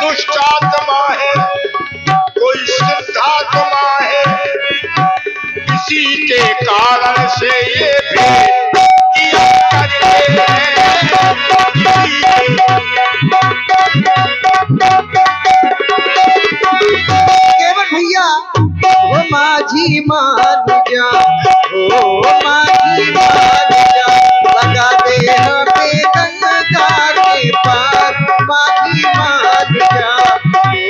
दुष्ट आत्मा है, कोई सिद्धात्मा है, इसी के कारण से ये भी किया करते हैं। केवट भैया वो माझी मान जा, ओ माझी मान जा, लगा दे हमें गंगा के पार। माझी मान जा,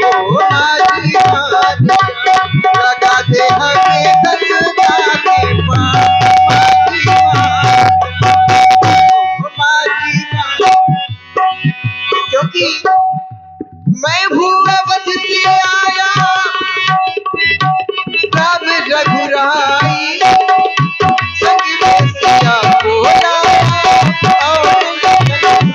ओ माझी मान जा, लगा दे हमें गंगा के पार। माझी मान, क्योंकि मैं भूअवध से आया राम रघुराई, संग में सिया को लाया और लखन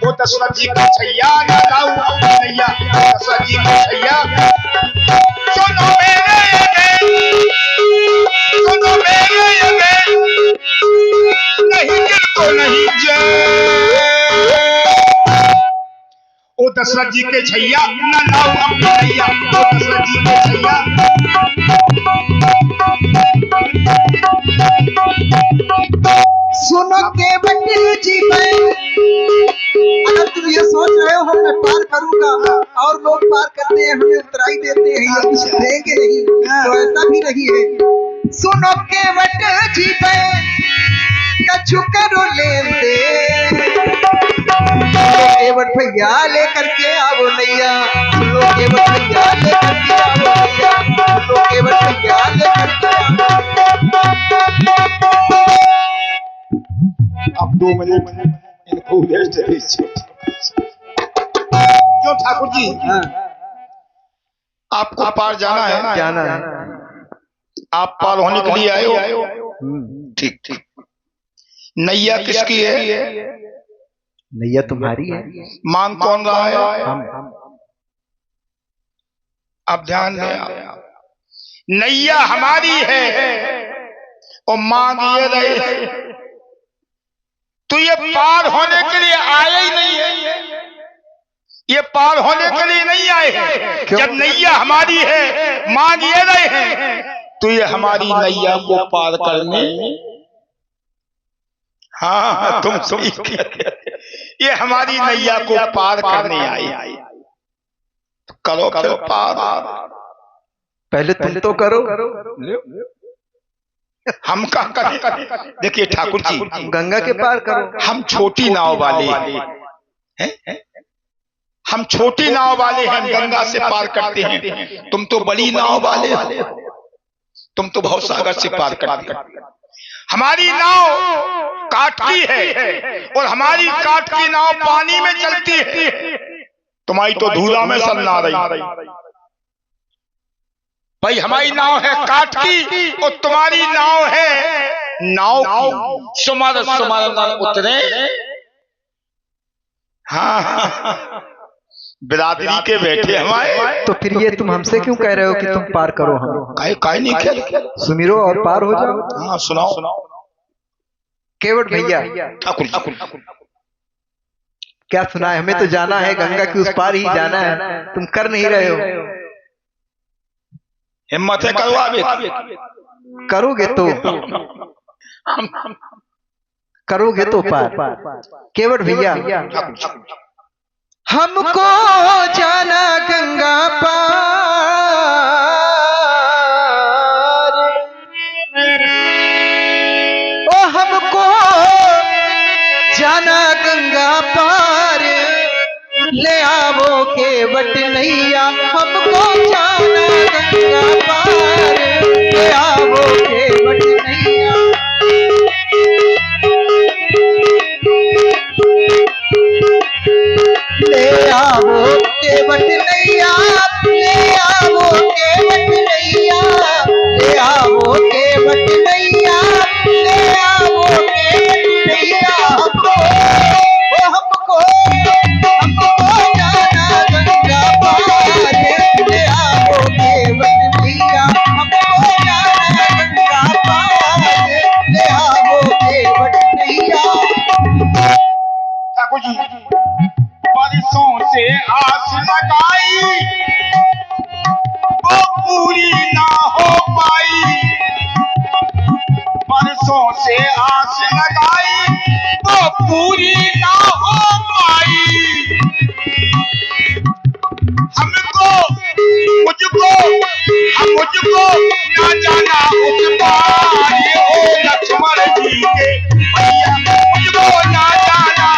वो दशरथ जी का छैया न लाऊं नैया, दशरथ जी का छैया। सुनो मेरे नहीं दिल को नहीं जय, ओ दशरथ जी के छैया न लाऊं अपनी नैया, ओ दशरथ जी के छैया। सुनो केवट जी, मैं अगर तुम ये सोच रहे हो मैं पार करूंगा और लोग पार करते हैं हमें उतराई देते हैं या कुछ देंगे नहीं, तो ऐसा भी नहीं है। सुनो केवट जी, मैं कछु करो लेन दे, केवट भैया लेकर के आओ नैया, लो केवट भैया लेकर के आओ नैया, लो केवट भैया लेकर के आओ। अब 2 मिनट इनको रेस्ट दीजिए। क्यों ठाकुर जी, आपको पार जाना है? जाना है। आप पार होने के लिए आए हो? ठीक ठीक। नैया किसकी है? नैया तुम्हारी है। मांग कौन रहा है? अब ध्यान दें, नैया हमारी है और मांग ये रहे, तो ये पार होने के लिए आए ही नहीं है, ये पार होने के लिए नहीं आए हैं। जब नैया हमारी है, मांग ये रहे हैं, तो ये हमारी नैया को पार करने, हाँ तुम सही, ये हमारी नैया को पार करने आए। करो करो पार, पहले तुम तो करो। हम क्या करें? देखिए ठाकुर जी, गंगा के पार करो। हम छोटी नाव वाले हैं, हम छोटी नाव वाले हैं, गंगा से पार करते हैं। तुम तो बड़ी नाव वाले हो, तुम तो भवसागर से पार करते हो। हमारी नाव काठ की है और हमारी काठ की नाव पानी में चलती है, तुम्हारी तो धूला में सन्ना रही। भाई हमारी नाव है काठ की और तुम्हारी नाव है नाव की। सुमर सुमर न उतरे, हाँ बिरादरी के बैठे हमारे। तो फिर ये तुम हमसे क्यों कह रहे हो कि तुम पार करो? हम काहे नहीं खेल, सुमिरो और पार हो जाओ। हाँ सुनाओ। केवट भैया ठाकुर क्या सुना है? हमें तो जाना है, गंगा के उस पार ही जाना है, तुम कर नहीं रहे हो। हिम्मत है करवावे, करोगे तो करोगे तो पार। केवट भैया हमको जाना गंगा पार, ओ हमको जाना गंगा पार, ले आवो केवट नैया, हमको जाना गंगा पार, ले आवो केवट नैया। ले आवो केवट नैया, ले आवो केवट नैया, ले आवो केवट नैया, ले आवो केवट नैया। हमको जाना गंगा पार, ले आवो केवट नैया, हमको जाना गंगा पार, ले आवो केवट नैया। ठाकुर जी बारिशों से आस लगाई वो पूरी ना हो पाई, बारिशों से आस लगाई वो पूरी ना हो पाई। हमको मुझको ना जाना उस पार, ओ लक्ष्मण जी के भैया मुझको ना जाना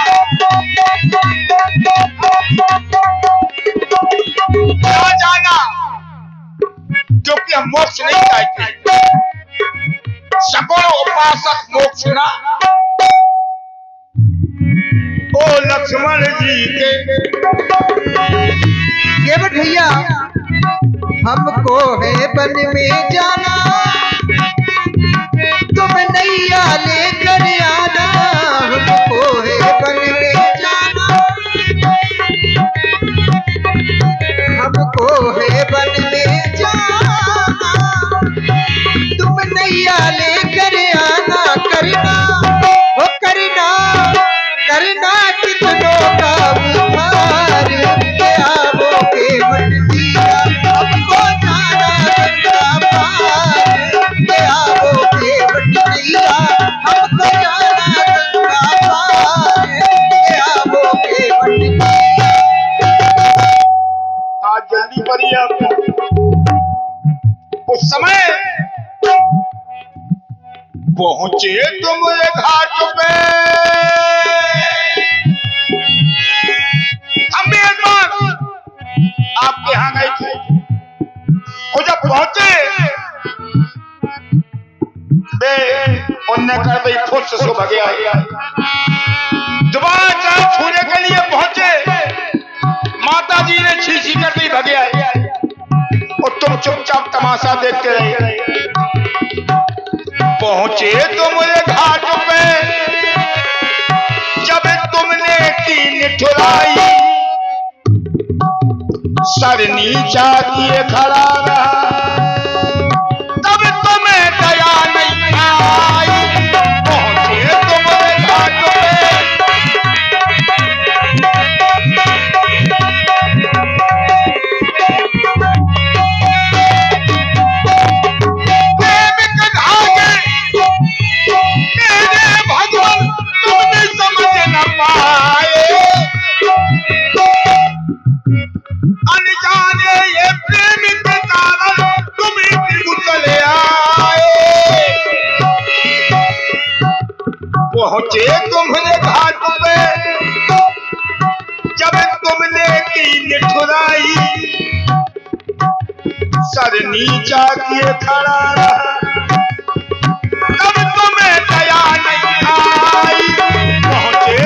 क्योंकि हम मोक्ष नहीं चाहते। सगुण उपासक मोक्ष ना, ओ लक्ष्मण जी के। केवट भैया हमको है वन में जाना, तुम नैया लेकर आना, हमको है वन में जाना, हमको है वन में जाना, तुम नैया लेकर आना। करना हो करना, करना कितनों का उद्धार, ले आवो केवट नैया, हमको जाना गंगा पार, ले आवो केवट नैया, हमको जाना गंगा पार, ले आवो केवट नैया। आज जल्दी करिए आप। उस समय पहुंचे तुम घाट पे, हम भी एक बार आपके यहां गए थे, और जब पहुंचे बे उन्ने कर भाई खुद से सो भगे दोबारा चाहे छूने के लिए पहुंचे, माता जी ने छीछी कर दी भगे आए, और तुम चुपचाप तमाशा देखते रहे। पहुंचे तुम घाट पे, जब तुमने की निठुराई, सर नीचा किए खड़ा रहा, तब तुम्हें दया नहीं आई। पहुंचे तुम घाट पे, अनजाने ये प्रेम के कारण तुम चले आए। पहुंचे तुम्हारे घाट पे, जब तुमने की निठुराई, सर नीचा किए खड़ा रहा, तब तुम्हें दया नहीं आई। पहुंचे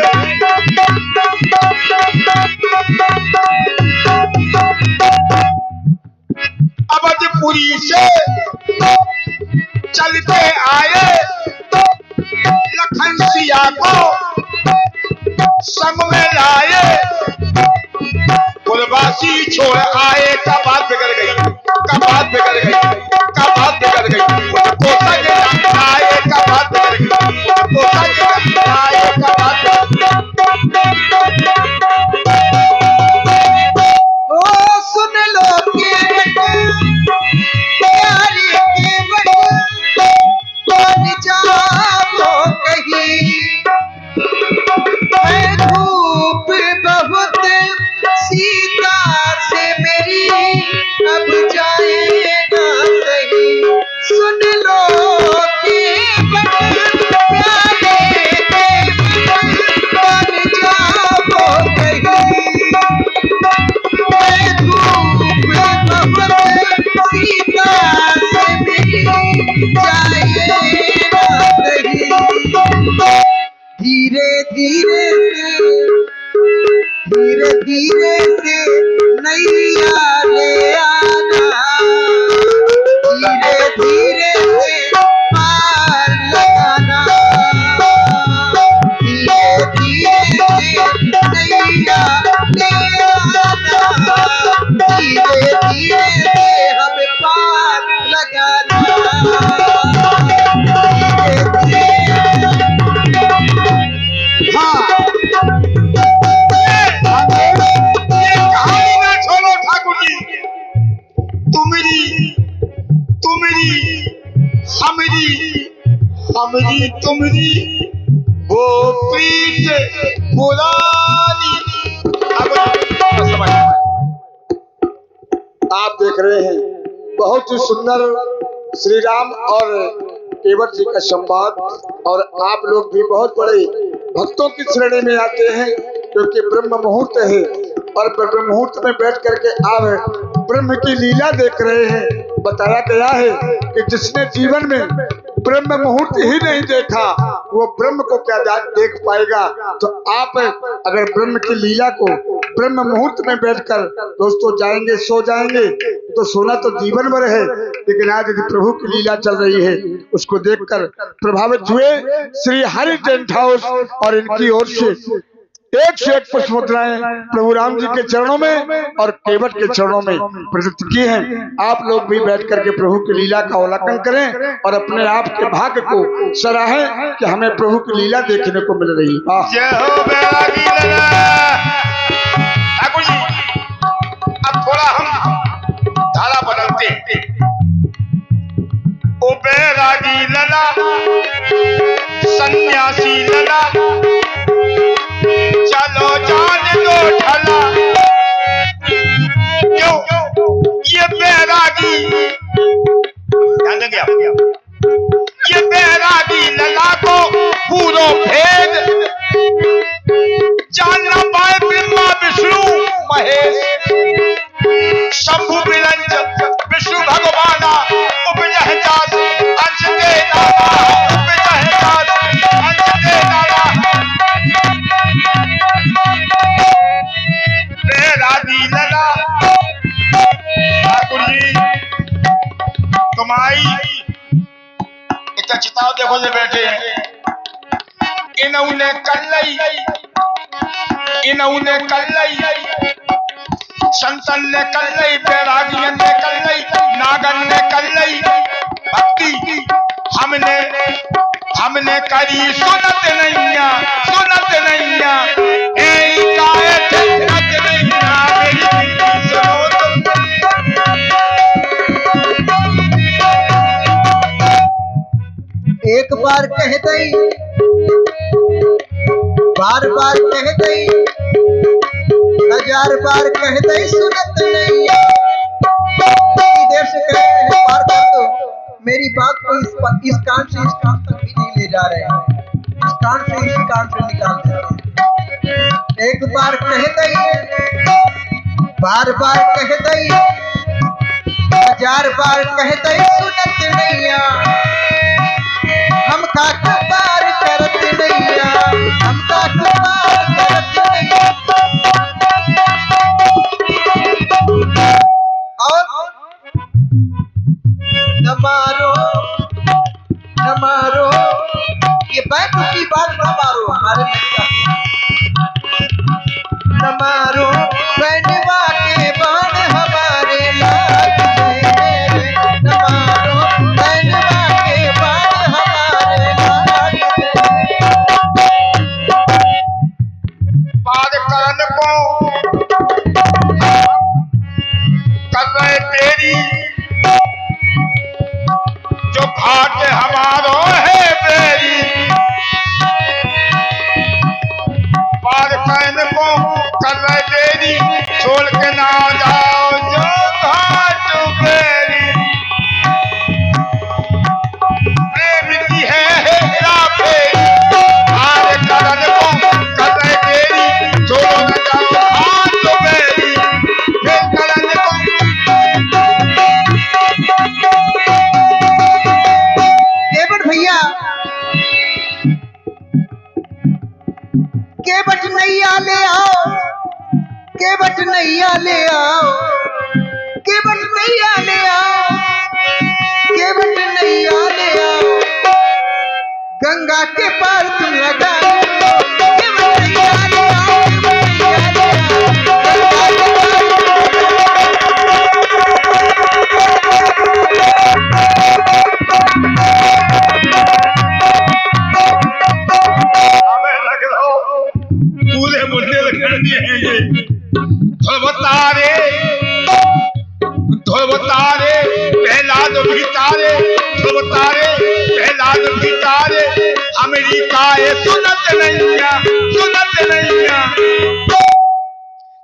अवधपुरी से चलते आए, लखन सिया को संग में लाए, पुरवासी छोड़ आए। का बात बिगड़ गई, का बात बिगड़ गई, का बात बिगड़ गई, कोसा के आए का बात बिगड़ गई, कोसा के आए का बात ओ सुन लो केवट प्यारी केवट, कौन जाओ कहीं, मैं धूप बहुत धीरे धीरे से नैया ले आना, धीरे धीरे से पार लगाना, धीरे धीरे से नैया ले आना, धीरे धीरे से हमें पार लगाना, धीरे हाँ। कहानी ना छोड़ो ठाकुर जी, तुम्हारी तुम्हारी वो प्रीत पुरानी। आप देख रहे हैं बहुत ही सुंदर श्री राम और केवट जी का संवाद, और आप लोग भी बहुत बड़े भक्तों की श्रेणी में आते हैं, क्योंकि ब्रह्म मुहूर्त है और ब्रह्म मुहूर्त में बैठ करके आप ब्रह्म की लीला देख रहे हैं। बताया गया है कि जिसने जीवन में ब्रह्म मुहूर्त ही नहीं देखा वो ब्रह्म को क्या देख पाएगा। तो आप अगर ब्रह्म की लीला को ब्रह्म मुहूर्त में बैठकर दोस्तों जाएंगे, सो जाएंगे तो सोना तो जीवन भर है, लेकिन आज यदि प्रभु की लीला चल रही है उसको देखकर प्रभावित हुए श्री हरि टेंट हाउस और इनकी ओर से एक पुष्प मुद्राएं प्रभु राम जी के चरणों में और केवट के चरणों में प्रदत्त की हैं। आप लोग भी बैठ करके प्रभु की लीला का अवलोकन करें और अपने आप के भाग्य को सराहें कि हमें प्रभु की लीला देखने को मिल रही है। जय हो बैरागी लला। ठाकुर जी अब थोड़ा हम धारा बदलते हैं। ओ बैरागी लला, सन्यासी लला, चलो जान दो ढला। क्यों ये बैरागी, ध्यान देंगे आप, ये बैरागी लला को पूरो भेद जानना पाए ब्रह्मा विष्णु महेश। शंभु बिरंज विष्णु भगवाना उपजह जात अंश दे नाना, उपजह जात अंश दे नाना। बैरागी लला ठाकुर जी तुम आई इतना चिताव देखो जे बैठे हैं। इन्होंने कल्लई संतन ने कल्लई, बैरागियन ने कल्लई, नागन ने कल्लई भक्ति हमने करी सुनत नैया ए काहे सुनत नैया मेरी सुनो तुम। एक बार कह गई, बार बार कह गई, हजार बार कह गई सुनत नहीं। देर से कह रहे हैं पार कर दो, मेरी बात को इस कान से इस कान तक भी नहीं ले जा रहे हैं, इस कान से इस कान से निकाल देते हैं। एक बार कह गई, बार बार कह गई, हजार बार कह गई सुनत नैया, हम का पार करत नैया, हम का पार करत नैया। और न मारो ये बैठो की बात न मारो, हमारे न मारो बैठवा के बाण हमारे लाग गए, न मारो बैठवा के बाण हमारे लाग गए। पार करन को कर रहे तेरी, जो घाट हमारो है बेरी। पार करन को कर रहे तेरी, छोड़ के ना जाओ जो घाट बेरी। प्रेम की है हेरा फेरी, पार करन को कर रहे तेरी, छोड़ो न जाओ घाट बेरी। फिर करन को केवट भैया केवट नैया ले आओ, केवट नैया ले आओ, केवट नैया ले आओ, केवट नैया ले आओ, गंगा के पार तुम लगा केवट नैया ले आओ, केवट नैया ले आओ, गंगा के पूरे मुद्दे कर दिए हैं ये ध्रुवतारे ध्रुवतारे प्रहलाद भी तारे ध्रुवतारे प्रहलाद भी तारे अमेरिका है सुनत नैया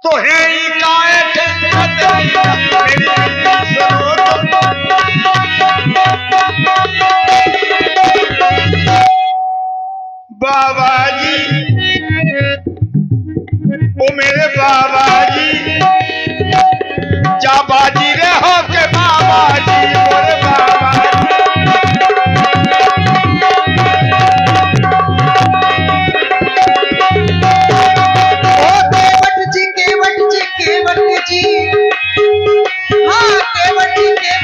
तो है ही काए सुनत नैया मेरी नैया सुनो बाबा जी ओ मेरे बाबा जी जा बाजी रे हो के बाबा जी मोरे बाबा ओ केवट जी केवट जी केवट जी, हाँ केवट जी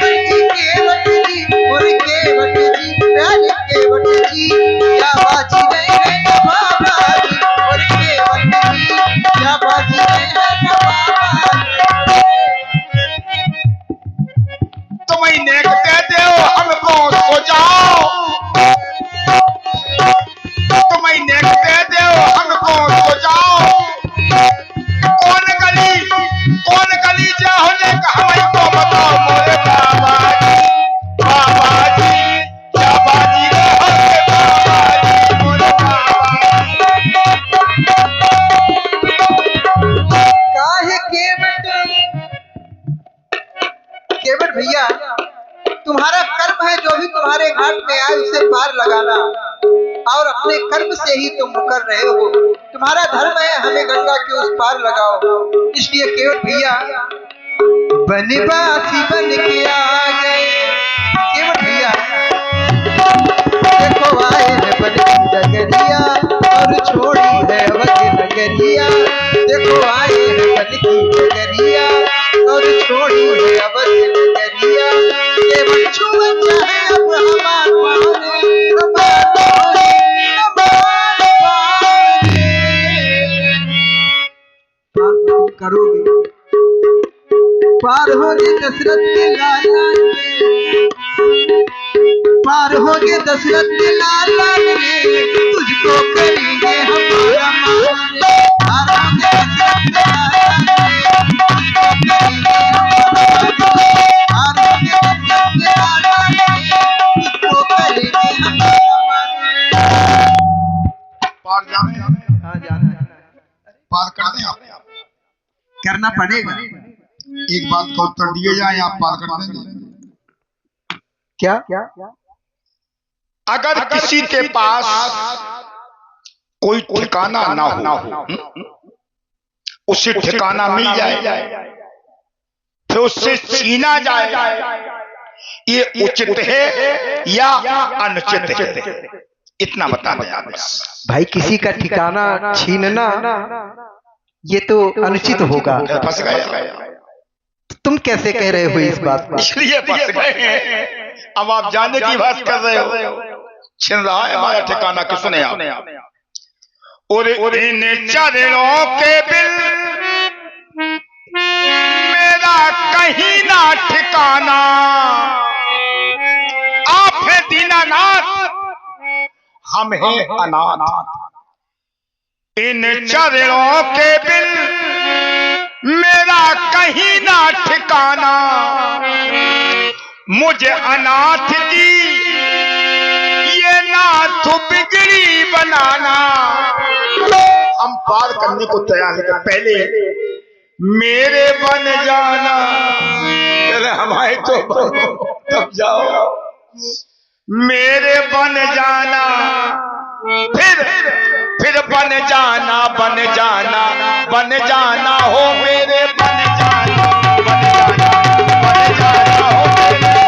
और केवट जी प्यारे केवट जी, क्या बाजी रहे हैं ना बाबा जी और केवट जी, क्या बाजी रहे हैं ना बाबा तुम ही देखते दो हमको सो जाओ तुम ही देखते दो हमको सो जाओ कौन गली जा होने का हमको बताओ मोरे बाबा जी क्या बाजी रे हो के बाबा जी मोरे बाबा काहे केवट भैया, तुम्हारा कर्म है जो भी तुम्हारे घाट में आए उसे पार लगाना, और अपने कर्म से ही तुम मुकर रहे हो। तुम्हारा धर्म है हमें गंगा के उस पार लगाओ। इसलिए केवट भैया बनवासी बन के आ गए। केवट भैया देखो आए हैं बन की डगरिया और छोड़ी है अवध नगरिया, देखो आए हैं बन की डगरिया और छोड़ी है अवध नगरिया, केवट छुआ चाहे अब हमार करोगे पार होगे दशरथ के लाला, पार होगे दशरथ के लाला रे, तुझको करेंगे हमारा मान, पार होगे दशरथ के लाला रे, तुझको करेंगे हमारा मान, पार होगे दशरथ के लाला रे, तुझको करेंगे हमारा मान। पार जाने हाँ जाना पार कर दें आप करना पड़ेगा। एक बात का उत्तर दिए जाए आप पार कर देंगे क्या अगर किसी के पास कोई ठिकाना ना हो उसे ठिकाना मिल जाए फिर उससे छीना जाए ये उचित है या अनुचित है इतना बता दें आप भाई, किसी का ठिकाना छीनना ये तो अनुचित होगा। फंस गए तुम कैसे कह रहे हो इस बात को? इसलिए फंस गए हैं। अब आप जाने की बात कर रहे हो छिन रहा है हमारा ठिकाना कि सुने आप और इन चरणों के बिल मेरा कहीं ना ठिकाना, आप है दीनानाथ हम हैं अनाथ, इन चरणों के बिल मेरा कहीं ना ठिकाना, मुझे अनाथ की ये नाथ बिगड़ी बनाना। हम पार करने को तैयार है, पहले मेरे बन जाना, अरे हमारे तो तब जाओ, मेरे बन जाना, फिर बन जाना हो मेरे बन जाना हो मेरे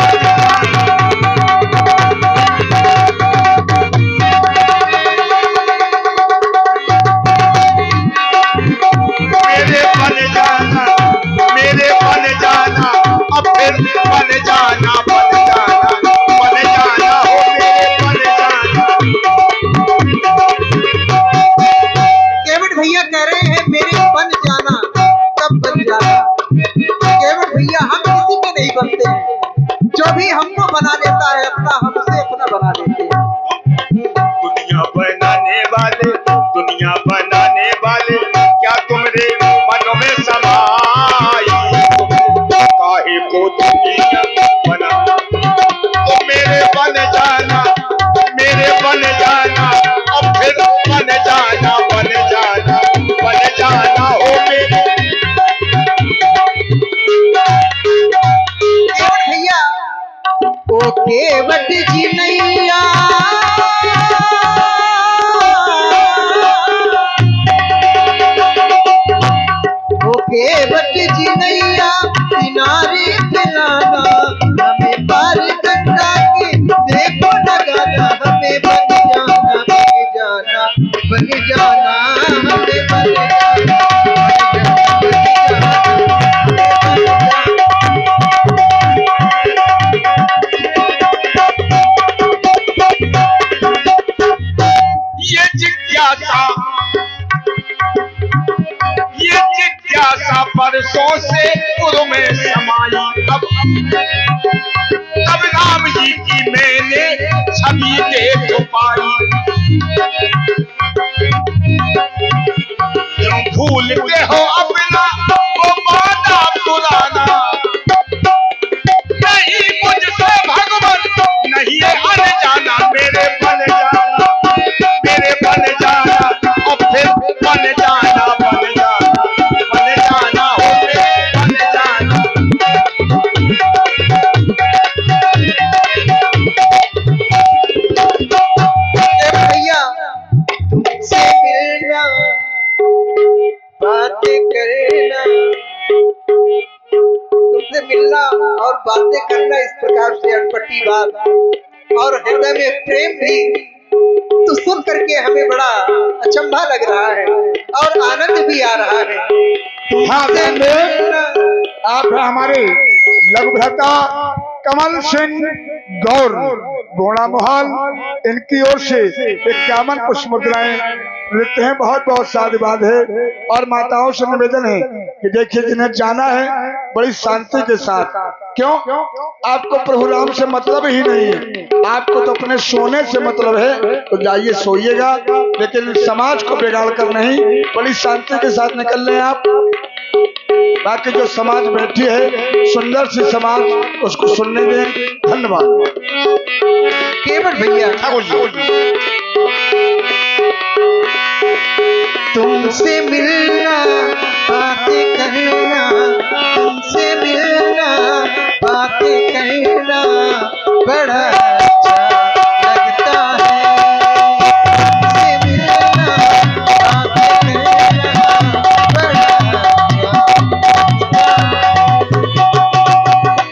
हमें बन जाना, ये जिज्ञासा बरसों से पूर्व में समाई, तब राम जी की मैंने छवि देख पाई। क्यों भूलते हो अपना वो वादा पुराना, नहीं मुझसे भगवान नहीं है अनजाना, मेरे बन जाना, मेरे बन जाना और फिर बन जाना, बन जाना, बन जाना हो मेरे बन जाना। भैया तुमसे मिलना, बातें करना, तुमसे मिलना और बातें करना इस प्रकार से अटपटी बात और हृदय में प्रेम भी तो सुन करके हमें बड़ा अचंभा लग रहा है और आनंद भी आ रहा है। तुमसे मिलना। आप हमारे लघु भ्राता कमल सिंह गौर गोड़ा मोहाल, इनकी ओर से 51 पुष्प मुद्राएं लेते हैं। बहुत बहुत साधुवाद है और माताओं से निवेदन है कि देखिए जिन्हें जाना है बड़ी शांति के साथ। क्यों? आपको प्रभु राम से मतलब ही नहीं है, आपको तो अपने सोने से मतलब है, तो जाइए सोइएगा, लेकिन समाज को बिगाड़ कर नहीं, बड़ी शांति के साथ निकल रहे हैं आप। बाकी जो समाज बैठी है सुंदर सी समाज, उसको सुनने दें। धन्यवाद। केवल भैया तुमसे मिलना, बातें करना, तुमसे मिलना, बातें करना बड़ा अच्छा लगता है। तुमसे मिलना, बातें करना बड़ा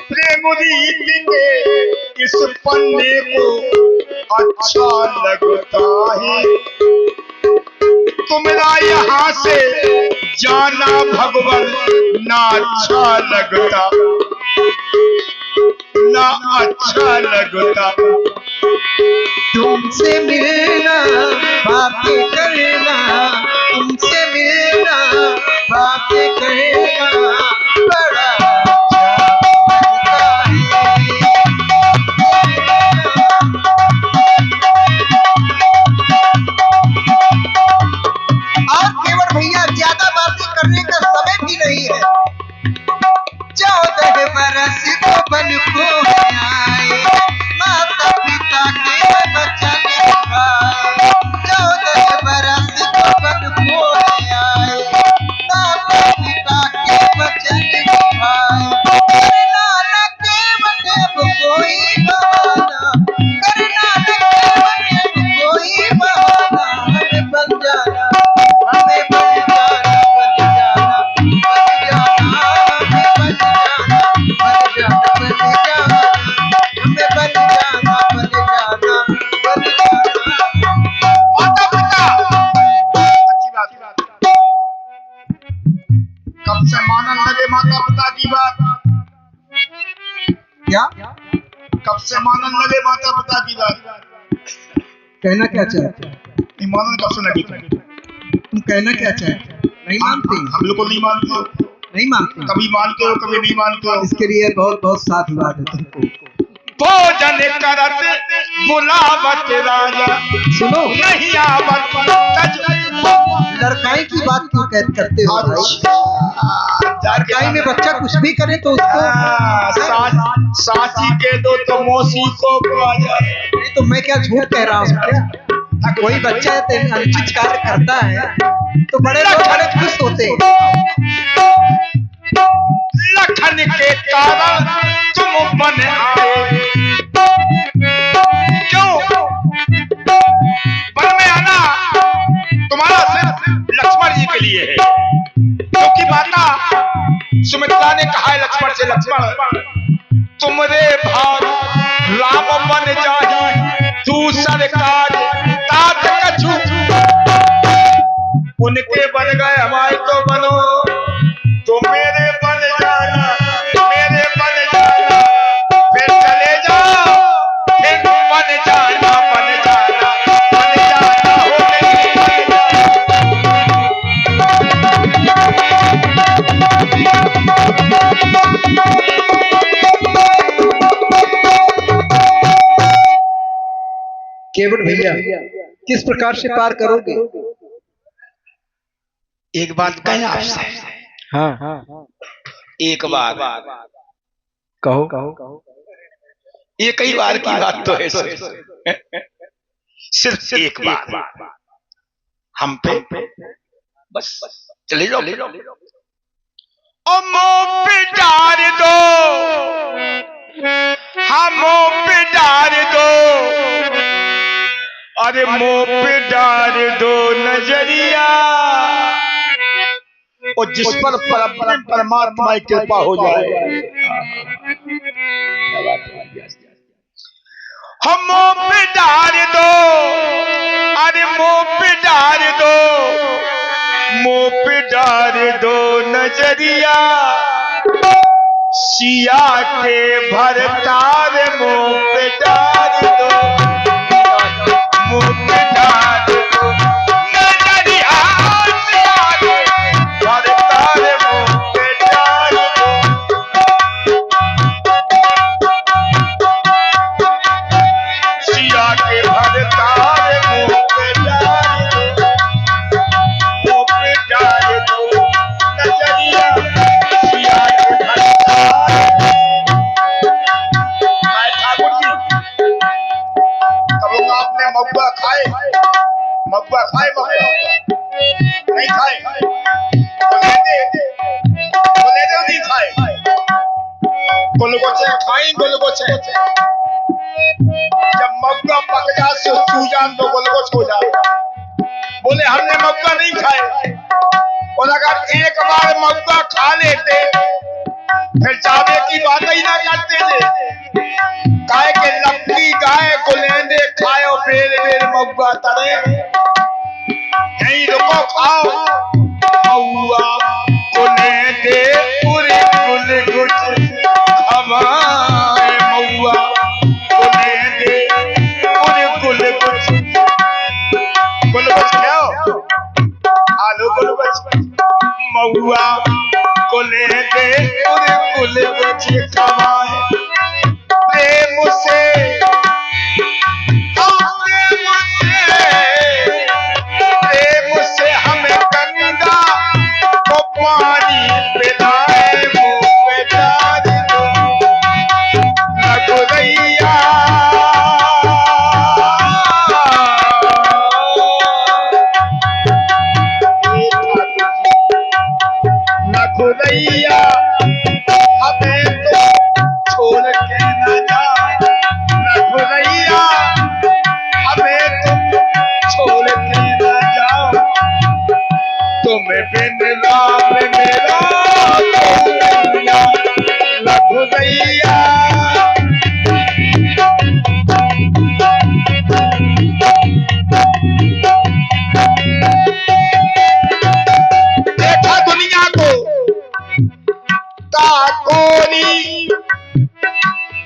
प्रेम रीति के इस पन्ने को अच्छा लगता है, तुम्हारा यहाँ से जाना भगवान ना अच्छा लगता, ना अच्छा लगता। तुमसे मिलना, बातें करना, तुमसे मिलना, बातें करना बड़ा और केवल भैया ज्यादा बातें करने का समय भी नहीं है। 14 बरस को बन को आए, माता पिता के वचन निभाए। 14 बरस को बन को आए, माता पिता के वचन निभाए। करना न केवल अब कोई बहाना, करना न केवल कोई बहाना, हमें बन जाना, हमें बन जाना, बन जाना, बन जाना, हमें बन जाना, बन जाना, बन जाना, हमें बन जाना, बन जाना, बन जाना। माता पिता अच्छी बात, कब से मानने लगे माता पिता की बात, क्या कब से मानने लगे माता पिता की बात, कहना क्या चाहते हो? नहीं मानने कब से लगी तुम कहना क्या चाहते हो? नहीं मानते? हम बिल्कुल नहीं मानते हो, नहीं मानते? कभी मानते हो कभी नहीं मानते हो। इसके लिए बहुत बहुत साधुवाद है तुमको। भोजन करत बुलावत राजा, सुनो, नहीं आवत तज। लड़काई की बात क्यों करते हो भाई? लड़काई में बच्चा कुछ भी करे तो उसको साची के दो तो मौसी को आ जाए। नहीं तो मैं क्या झूठ कह रहा हूँ क्या? कोई बच्चा अनुचित कार्य करता है तो बड़े लोग बड़े खुश होते हैं। लखन के कारण तुम बन आए, क्यों वन में आना तुम्हारा सिर्फ लक्ष्मण जी के लिए है, क्योंकि माता सुमित्रा ने कहा है लक्ष्मण से, लक्ष्मण तुमरे भाग राम बन जाहि दूसर काज तात कछु। केवट भैया किस प्रकार से पार करोगे? एक बात कहें आपसे। हाँ एक बार कहो। ये कई बार की बात तो है सिर्फ एक बार हम पे बस चले जाओ और मुंह पे डाल दो, हम मुंह पे डाल दो, अरे मुंह पे डाल दो नजरिया, और जिस पर परमात्मा की कृपा हो जाए। हम मुंह पे डाल दो, अरे मुंह पे डाल दो, मुंह पे डाल दो नजरिया, सिया के भरतार मुंह पे डाल दो, मुंह पे डाल दो नजरिया, सिया के भरतार मुंह पे डाल दो, सिया के भरतार मुंह पे डाल दो, मुंह पे डाल दो नजरिया, सिया के भरतार। ठाकुर जी कब आपने महुआ खाए? महुआ खाए? महुआ नहीं खाए? बोले नहीं खाए? गोलगोचे खाई? गोलगोचे जब महुआ पक जा तू जान दो गोलगोच हो जाए। बोले हमने महुआ नहीं खाए। और अगर एक बार महुआ खा लेते फिर जावे की बात ही ना करते थे। गाय के लपकी गाय गुलेंदे खाओ बेर बेर महुआ तरे, यहीं रुको खाओ महुआ गुलेंदे पूरे गुल गुच हमारे, महुआ गुलेंदे पूरे गुल गुच, गुल गुच खाओ, आलू गुल गुच, महुआ गुलेंदे पूरे गुल गुच खवाए, प्रेम से हमें गंगा को पानी पिलाए, मुंह पे डाल दो नगुरैया, नगुरैया हमें तो छोड़ के न जाओ, नगुरैया हमें तुम छोड़ के न जाओ, तुम बिन राम मेरा नगुरैया, नगुरैया। देखा दुनिया को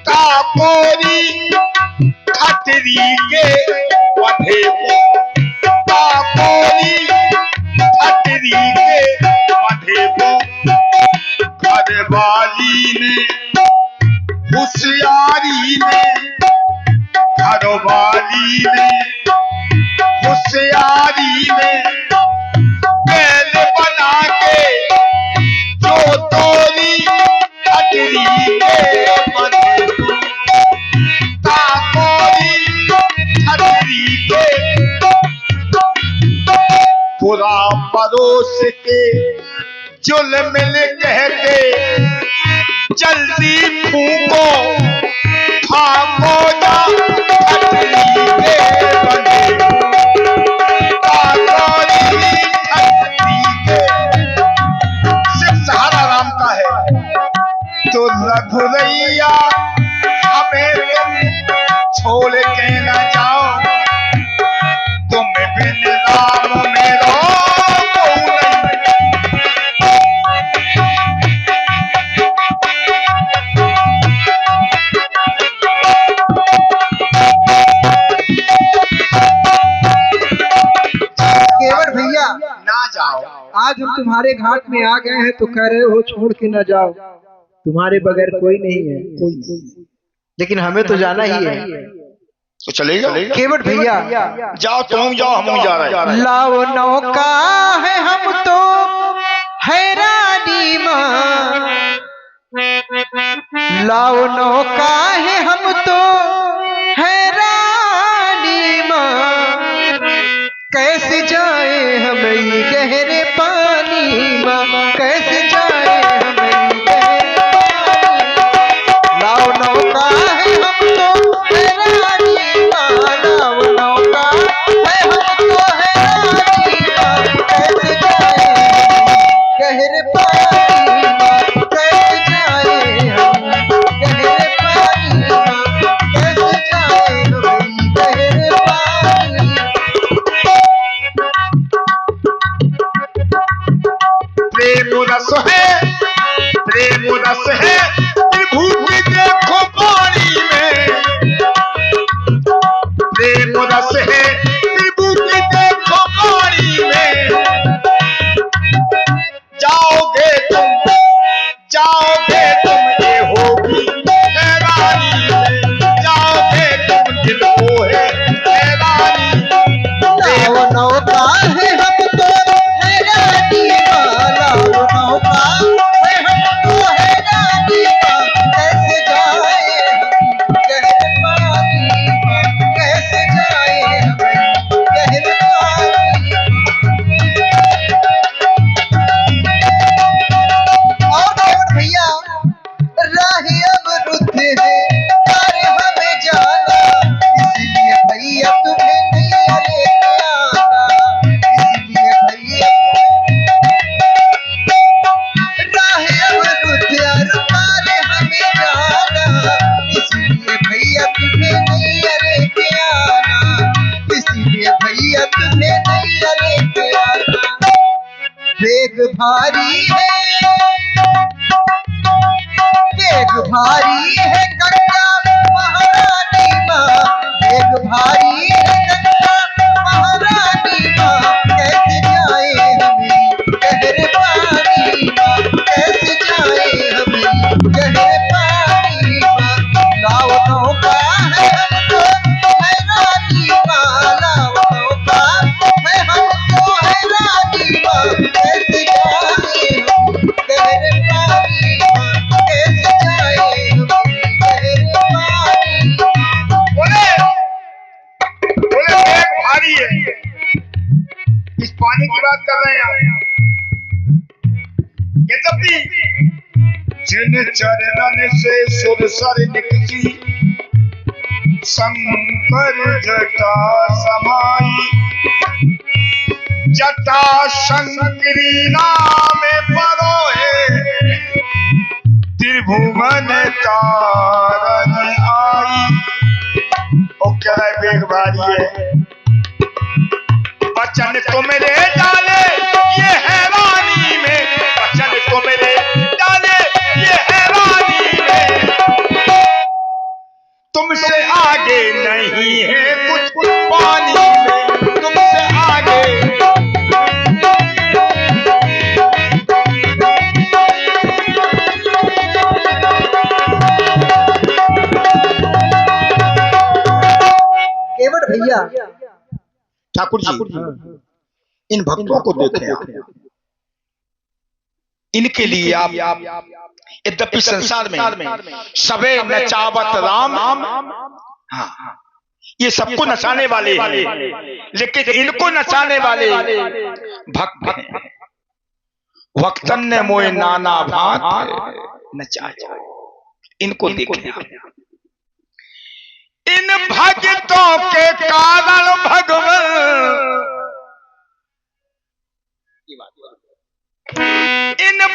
ताकोरी खतरी के वधे को, ताकोरी खतरी के वधे को, घरवाली ने होशियारी ने, घरवाली ने होशियारी ने, बैल बना के जो तोरी खतरी के वधे को, ताकोरी खतरी के, पूरा पड़ोस के जुल्म कहते जल्दी फूको खाको जा खतरी के बने, ताकोरी खतरी के, सिर्फ सहारा राम का है। तो रघुरैया हमें तुम छोड़ के न जाओ, तुम बिन राम मेरो केवट भैया ना जाओ। आज हम तुम्हारे घाट में आ गए हैं तो कह रहे हो छोड़ के न जाओ, तुम्हारे बगैर कोई नहीं है, लेकिन हमें तो जाना ही है। तो चलेगा। केवट भैया जाओ तुम जाओ, हम जा रहे हैं। लाओ नौका है हम तो हैरानी माँ, लाओ नौका है हम तो हैरानी माँ, कैसे जाए हम गहरे पानी माँ, कैसे जाए हम गहरे पानी, लाओ नौका है हम तो हैरानी माँ, लाओ नौका है हम तो हैरानी माँ, कैसे जाए गहरे पानी माँ, कैसे जाए हम गहरे पानी माँ, कैसे जाए हम गहरे पानी। प्रेम रस है, प्रेम रस है विभूति देखो पानी में, प्रेम रस है विभूति देखो पानी में, जाओगे तुम ये होगी हैरानी में, जाओगे तुम दिल को है हैरानी। लाओ नौका है हम तो हैरानी माँ, लाओ नौका है हम तो हैरानी माँ, कैसे जाए हम गहरे पानी माँ, कैसे जाए हम गहरे पानी। और केवट भैया राही अब रुद्ध है पर हमें जाना, इसलिए भैया तुम्हें नहीं लेके आना, इसलिए भैया राही अब रुद्ध और पार हमें जाना, इसलिए भैया तुम्हें नहीं लेके आना, इसलिए भैया तुम्हें नहीं लेके आना। बेग भारी है, बेग भारी है गंगा महारानी माँ, बेग भारी है गंगा महारानी माँ, कैसे जाए हम गहरे पानी माँ, कैसे जाए हम गहरे पानी माँ, लाओ नौका है हम तो हैरानी माँ, लाओ नौका है हम तो हैरानी माँ, कैसे जाए हम गहरे पानी माँ, कैसे जाए हम गहरे पानी। बोले बोले बैग भारी है, इस पानी की बात कर रहे हैं आप। यद्यपि जिन चरणन से सुरसर निकली, शंकर जटा समाई, जटा शंकरी नाम परोए, त्रिभुवन तारन आई। ओ कह रहा है बेग भारी है, बचन तो मेरे डाले ये हैरानी में, बचन तो मेरे डाले ये हैरानी में, तुमसे आगे नहीं है कुछ पानी में, तुमसे आगे। केवट भैया ठाकुर जी इन भक्तों को देखें आप, इनके लिए आप यद्यपि संसार में सबे नचावत राम, हाँ ये सबको नचाने वाले हैं, लेकिन इनको नचाने वाले भक्त हैं। वक्तन ने मोए नाना भांत नचाया, इनको देखें आप। इन भक्तों के कारण